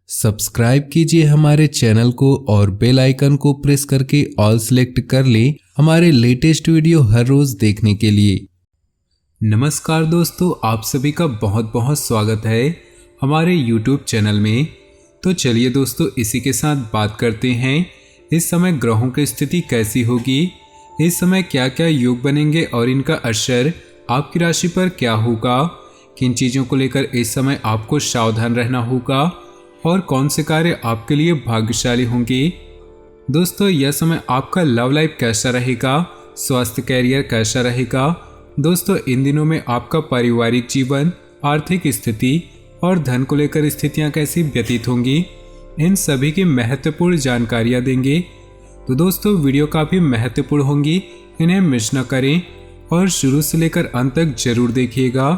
Subscribe कीजिए हमारे channel को और बेल आइकन को प्रेस करके ऑल सेलेक्ट कर लें हमारे लेटेस्ट वीडियो हर रोज देखने के लिए। नमस्कार दोस्तों, आप सभी का बहुत बहुत स्वागत है हमारे YouTube चैनल में। तो चलिए दोस्तों, इसी के साथ बात करते हैं इस समय ग्रहों की स्थिति कैसी होगी, इस समय क्या क्या योग बनेंगे और इनका असर आपकी राशि पर क्या होगा, किन चीज़ों को लेकर इस समय आपको सावधान रहना होगा और कौन से कार्य आपके लिए भाग्यशाली होंगे। दोस्तों, यह समय आपका लव लाइफ कैसा रहेगा, स्वास्थ्य कैरियर कैसा रहेगा। दोस्तों, इन दिनों में आपका पारिवारिक जीवन, आर्थिक स्थिति और धन को लेकर स्थितियां कैसी व्यतीत होंगी, इन सभी की महत्वपूर्ण जानकारियां देंगे। तो दोस्तों, वीडियो काफ़ी महत्वपूर्ण होंगी, इन्हें मिस न करें और शुरू से लेकर अंत तक जरूर देखिएगा।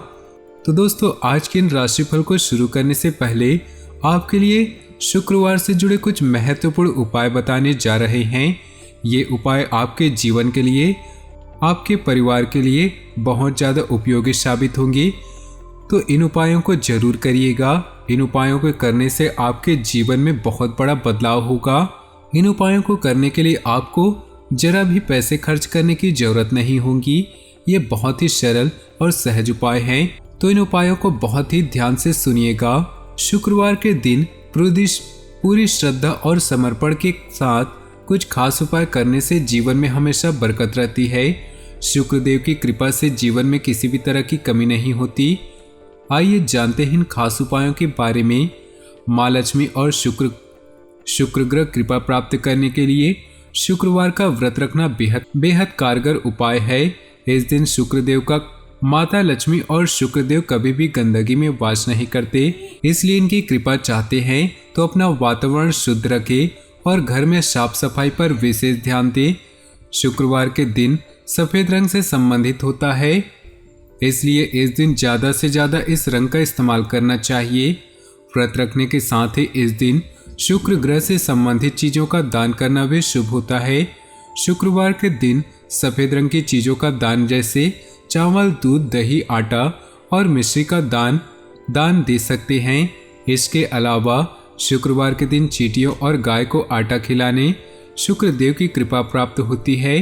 तो दोस्तों, आज के इन राशिफल को शुरू करने से पहले आपके लिए शुक्रवार से जुड़े कुछ महत्वपूर्ण उपाय बताने जा रहे हैं। ये उपाय आपके जीवन के लिए, आपके परिवार के लिए बहुत ज़्यादा उपयोगी साबित होंगे। तो इन उपायों को जरूर करिएगा। इन उपायों को करने से आपके जीवन में बहुत बड़ा बदलाव होगा। इन उपायों को करने के लिए आपको जरा भी पैसे खर्च करने की जरूरत नहीं होगी। ये बहुत ही सरल और सहज उपाय हैं, तो इन उपायों को बहुत ही ध्यान से सुनिएगा। शुक्रवार के दिन पूरी श्रद्धा और समर्पण के साथ कुछ खास उपाय करने से जीवन में हमेशा बरकत रहती है। शुक्रदेव की कृपा से जीवन में किसी भी तरह की कमी नहीं होती। आइए जानते हैं इन खास उपायों के बारे में। माँ लक्ष्मी और शुक्र ग्रह कृपा प्राप्त करने के लिए शुक्रवार का व्रत रखना बेहद कारगर उपाय है। इस दिन शुक्रदेव का माता लक्ष्मी और शुक्रदेव कभी भी गंदगी में वास नहीं करते, इसलिए इनकी कृपा चाहते हैं तो अपना वातावरण शुद्ध रखें और घर में साफ सफाई पर विशेष ध्यान दें। शुक्रवार के दिन सफ़ेद रंग से संबंधित होता है, इसलिए इस दिन ज़्यादा से ज़्यादा इस रंग का इस्तेमाल करना चाहिए। व्रत रखने के साथ ही इस दिन शुक्र ग्रह से संबंधित चीज़ों का दान करना भी शुभ होता है। शुक्रवार के दिन सफ़ेद रंग की चीज़ों का दान जैसे चावल, दूध, दही, आटा और मिश्री का दान दे सकते हैं। इसके अलावा शुक्रवार के दिन चींटियों और गाय को आटा खिलाने शुक्रदेव की कृपा प्राप्त होती है।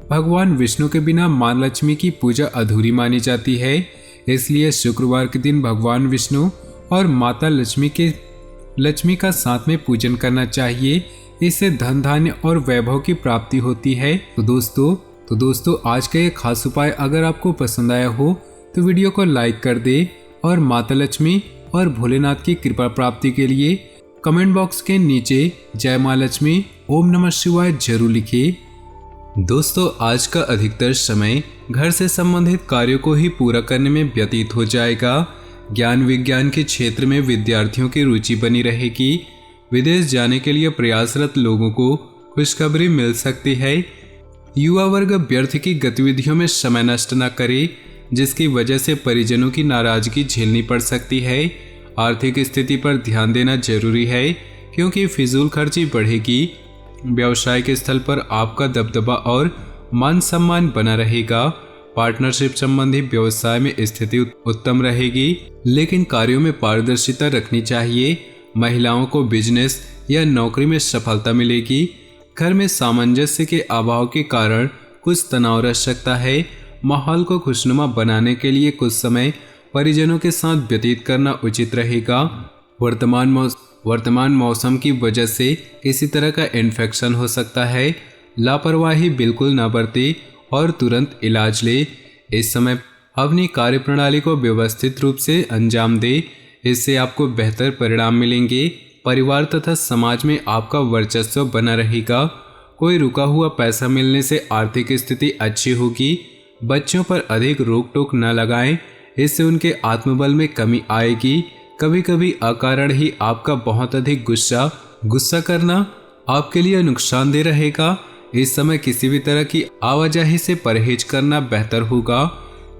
भगवान विष्णु के बिना माँ लक्ष्मी की पूजा अधूरी मानी जाती है, इसलिए शुक्रवार के दिन भगवान विष्णु और माता लक्ष्मी का साथ में पूजन करना चाहिए। इससे धन धान्य और वैभव की प्राप्ति होती है। तो दोस्तों, आज का ये खास उपाय अगर आपको पसंद आया हो तो वीडियो को लाइक कर दे और माता लक्ष्मी और भोलेनाथ की कृपा प्राप्ति के लिए कमेंट बॉक्स के नीचे जय माँ लक्ष्मी, ओम नमः शिवाय जरूर लिखिए। दोस्तों, आज का अधिकतर समय घर से संबंधित कार्यों को ही पूरा करने में व्यतीत हो जाएगा। ज्ञान विज्ञान के क्षेत्र में विद्यार्थियों की रुचि बनी रहेगी। विदेश जाने के लिए प्रयासरत लोगों को खुशखबरी मिल सकती है। युवा वर्ग व्यर्थ की गतिविधियों में समय नष्ट न करे, जिसकी वजह से परिजनों की नाराजगी झेलनी पड़ सकती है। आर्थिक स्थिति पर ध्यान देना जरूरी है, क्योंकि फिजूल खर्ची बढ़ेगी। व्यवसाय के स्थल पर आपका दबदबा और मान सम्मान बना रहेगा। पार्टनरशिप संबंधी व्यवसाय में स्थिति उत्तम रहेगी, लेकिन कार्यों में पारदर्शिता रखनी चाहिए। महिलाओं को बिजनेस या नौकरी में सफलता मिलेगी। घर में सामंजस्य के अभाव के कारण कुछ तनाव रह सकता है। माहौल को खुशनुमा बनाने के लिए कुछ समय परिजनों के साथ व्यतीत करना उचित रहेगा। वर्तमान मौसम की वजह से किसी तरह का इन्फेक्शन हो सकता है। लापरवाही बिल्कुल न बरतें और तुरंत इलाज ले। इस समय अपनी कार्यप्रणाली को व्यवस्थित रूप से अंजाम दे, इससे आपको बेहतर परिणाम मिलेंगे। परिवार तथा समाज में आपका वर्चस्व बना रहेगा। कोई रुका हुआ पैसा मिलने से आर्थिक स्थिति अच्छी होगी। बच्चों पर अधिक रोक टोक न लगाएं, इससे उनके आत्मबल में कमी आएगी। कभी कभी अकारण ही आपका बहुत अधिक गुस्सा करना आपके लिए नुकसानदेह रहेगा। इस समय किसी भी तरह की आवाजाही से परहेज करना बेहतर होगा।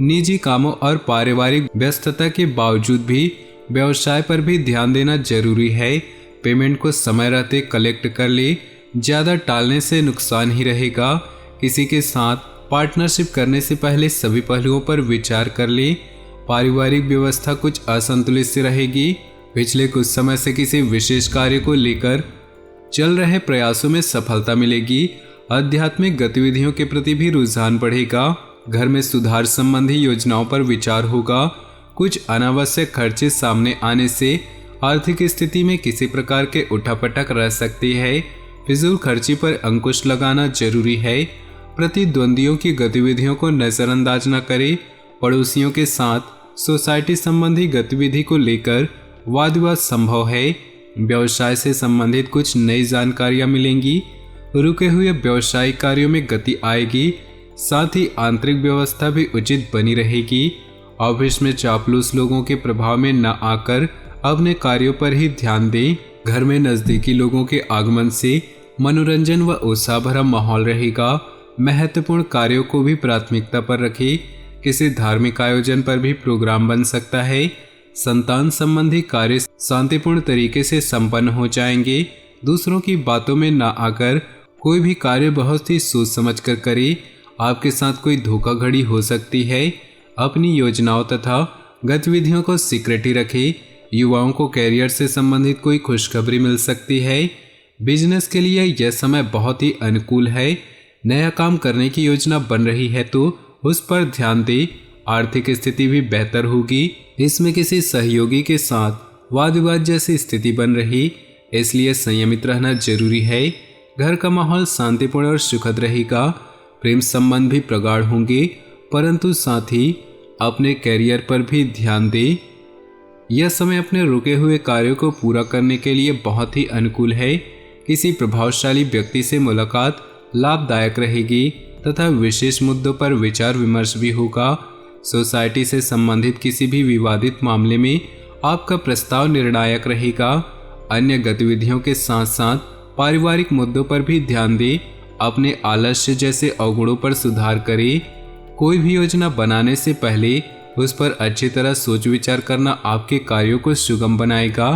निजी कामों और पारिवारिक व्यस्तता के बावजूद भी व्यवसाय पर भी ध्यान देना जरूरी है। पेमेंट को समय रहते कलेक्ट कर ले, ज़्यादा टालने से नुकसान ही रहेगा। किसी के साथ पार्टनरशिप करने से पहले सभी पहलुओं पर विचार कर ले। पारिवारिक व्यवस्था कुछ असंतुलित से रहेगी। पिछले कुछ समय से किसी विशेष कार्य को लेकर चल रहे प्रयासों में सफलता मिलेगी। आध्यात्मिक गतिविधियों के प्रति भी रुझान बढ़ेगा। घर में सुधार संबंधी योजनाओं पर विचार होगा। कुछ अनावश्यक खर्चे सामने आने से आर्थिक स्थिति में किसी प्रकार के उठापटक रह सकती है। फिजूल खर्ची पर अंकुश लगाना जरूरी है। प्रतिद्वंदियों की गतिविधियों को नजरअंदाज न करें। पड़ोसियों के साथ सोसाइटी संबंधी गतिविधि को लेकर वाद विवाद संभव है। व्यवसाय से संबंधित कुछ नई जानकारियां मिलेंगी। रुके हुए व्यवसायिक कार्यों में गति आएगी। साथ ही आंतरिक व्यवस्था भी उचित बनी रहेगी। ऑफिस में चापलूस लोगों के प्रभाव में न आकर अपने कार्यों पर ही ध्यान दें। घर में नजदीकी लोगों के आगमन से मनोरंजन व उत्साह भरा माहौल रहेगा। महत्वपूर्ण कार्यों को भी प्राथमिकता पर रखें। किसी धार्मिक आयोजन पर भी प्रोग्राम बन सकता है। संतान संबंधी कार्य शांतिपूर्ण तरीके से संपन्न हो जाएंगे। दूसरों की बातों में न आकर कोई भी कार्य बहुत ही सोच समझ कर करें। आपके साथ कोई धोखाधड़ी हो सकती है। अपनी योजनाओं तथा गतिविधियों को सीक्रेट ही रखें। युवाओं को कैरियर से संबंधित कोई खुशखबरी मिल सकती है। बिजनेस के लिए यह समय बहुत ही अनुकूल है। नया काम करने की योजना बन रही है तो उस पर ध्यान दें। आर्थिक स्थिति भी बेहतर होगी। इसमें किसी सहयोगी के साथ वाद विवाद जैसी स्थिति बन रही, इसलिए संयमित रहना जरूरी है। घर का माहौल शांतिपूर्ण और सुखद रहेगा। प्रेम संबंध भी प्रगाढ़ होंगे, परंतु साथ ही अपने कैरियर पर भी ध्यान दें। यह समय अपने रुके हुए कार्यों को पूरा करने के लिए बहुत ही अनुकूल है। किसी प्रभावशाली व्यक्ति से मुलाकात लाभदायक रहेगी तथा विशेष मुद्दों पर विचार विमर्श भी होगा। सोसाइटी से संबंधित किसी भी विवादित मामले में आपका प्रस्ताव निर्णायक रहेगा। अन्य गतिविधियों के साथ साथ पारिवारिक मुद्दों पर भी ध्यान दें। अपने आलस्य जैसे अवगुणों पर सुधार करें। कोई भी योजना बनाने से पहले उस पर अच्छी तरह सोच विचार करना आपके कार्यों को सुगम बनाएगा।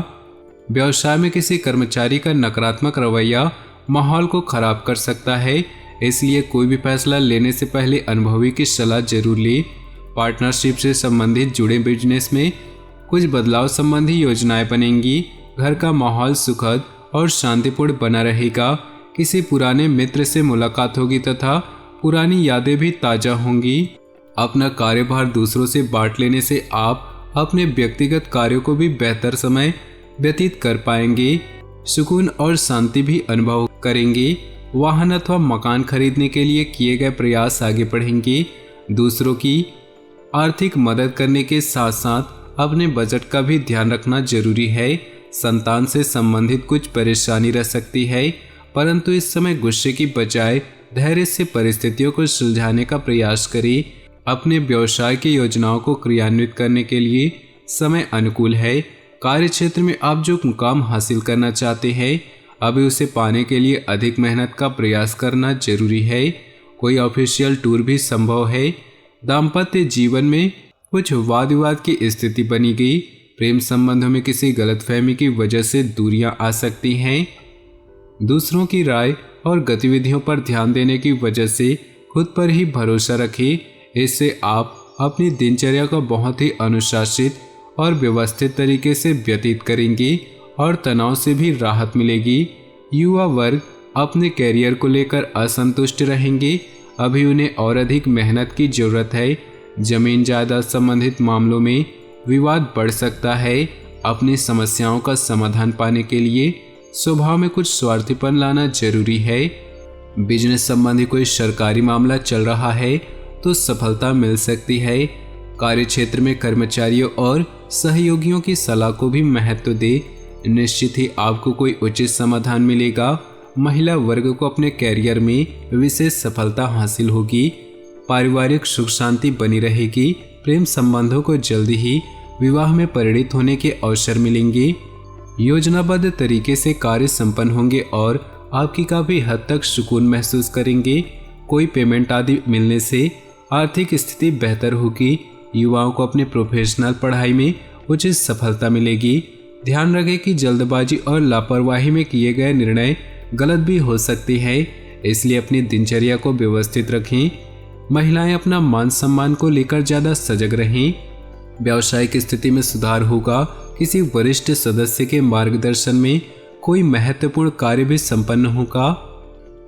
व्यवसाय में किसी कर्मचारी का नकारात्मक रवैया माहौल को खराब कर सकता है, इसलिए कोई भी फैसला लेने से पहले अनुभवी की सलाह जरूर लें। पार्टनरशिप से संबंधित जुड़े बिजनेस में कुछ बदलाव संबंधी योजनाएं बनेंगी। घर का माहौल सुखद और शांतिपूर्ण बना रहेगा। किसी पुराने मित्र से मुलाकात होगी तथा पुरानी यादें भी ताज़ा होंगी। अपना कार्यभार दूसरों से बांट लेने से आप अपने व्यक्तिगत कार्यों को भी बेहतर समय व्यतीत कर पाएंगे। सुकून और शांति भी अनुभव करेंगे। वाहन अथवा मकान खरीदने के लिए किए गए प्रयास आगे बढ़ेंगे। दूसरों की आर्थिक मदद करने के साथ साथ अपने बजट का भी ध्यान रखना जरूरी है। संतान से संबंधित कुछ परेशानी रह सकती है, परंतु इस समय गुस्से की बजाय धैर्य से परिस्थितियों को सुलझाने का प्रयास करें। अपने व्यवसाय की योजनाओं को क्रियान्वित करने के लिए समय अनुकूल है। कार्य क्षेत्र में आप जो मुकाम हासिल करना चाहते हैं, अभी उसे पाने के लिए अधिक मेहनत का प्रयास करना जरूरी है। कोई ऑफिशियल टूर भी संभव है। दाम्पत्य जीवन में कुछ वाद विवाद की स्थिति बनी गई। प्रेम संबंधों में किसी गलतफहमी की वजह से दूरियां आ सकती हैं। दूसरों की राय और गतिविधियों पर ध्यान देने की वजह से खुद पर ही भरोसा रखें। इससे आप अपनी दिनचर्या को बहुत ही अनुशासित और व्यवस्थित तरीके से व्यतीत करेंगे और तनाव से भी राहत मिलेगी। युवा वर्ग अपने कैरियर को लेकर असंतुष्ट रहेंगे। अभी उन्हें और अधिक मेहनत की जरूरत है। जमीन जायदाद संबंधित मामलों में विवाद बढ़ सकता है। अपनी समस्याओं का समाधान पाने के लिए स्वभाव में कुछ स्वार्थीपन लाना जरूरी है। बिजनेस संबंधी कोई सरकारी मामला चल रहा है तो सफलता मिल सकती है। कार्य क्षेत्र में कर्मचारियों और सहयोगियों की सलाह को भी महत्व दे। निश्चित ही आपको कोई उचित समाधान मिलेगा। महिला वर्ग को अपने कैरियर में विशेष सफलता हासिल होगी। पारिवारिक सुख शांति बनी रहेगी। प्रेम संबंधों को जल्दी ही विवाह में परिणित होने के अवसर मिलेंगे। योजनाबद्ध तरीके से कार्य संपन्न होंगे और आपकी काफी हद तक सुकून महसूस करेंगे। कोई पेमेंट आदि मिलने से आर्थिक स्थिति बेहतर होगी। युवाओं को अपने प्रोफेशनल पढ़ाई में उचित सफलता मिलेगी। ध्यान रखें कि जल्दबाजी और लापरवाही में किए गए निर्णय गलत भी हो सकते हैं, इसलिए अपनी दिनचर्या को व्यवस्थित रखें। महिलाएं अपना मान सम्मान को लेकर ज़्यादा सजग रहें। व्यावसायिक स्थिति में सुधार होगा। किसी वरिष्ठ सदस्य के मार्गदर्शन में कोई महत्वपूर्ण कार्य भी संपन्न होगा।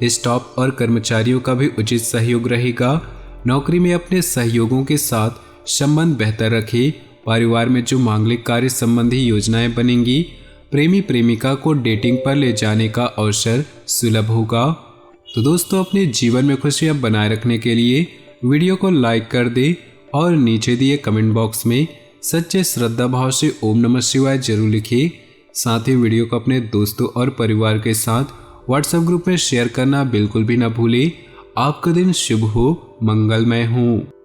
स्टाफ और कर्मचारियों का भी उचित सहयोग रहेगा। नौकरी में अपने सहयोगों के साथ संबंध बेहतर रखें। परिवार में जो मांगलिक कार्य संबंधी योजनाएं बनेंगी, प्रेमी प्रेमिका को डेटिंग पर ले जाने का अवसर सुलभ होगा। तो दोस्तों, अपने जीवन में खुशियां बनाए रखने के लिए वीडियो को लाइक कर दें और नीचे दिए कमेंट बॉक्स में सच्चे श्रद्धा भाव से ओम नमः शिवाय जरूर लिखिए। साथ ही वीडियो को अपने दोस्तों और परिवार के साथ व्हाट्सएप ग्रुप में शेयर करना बिल्कुल भी ना भूलें। आपका दिन शुभ हो, मंगलमय हो।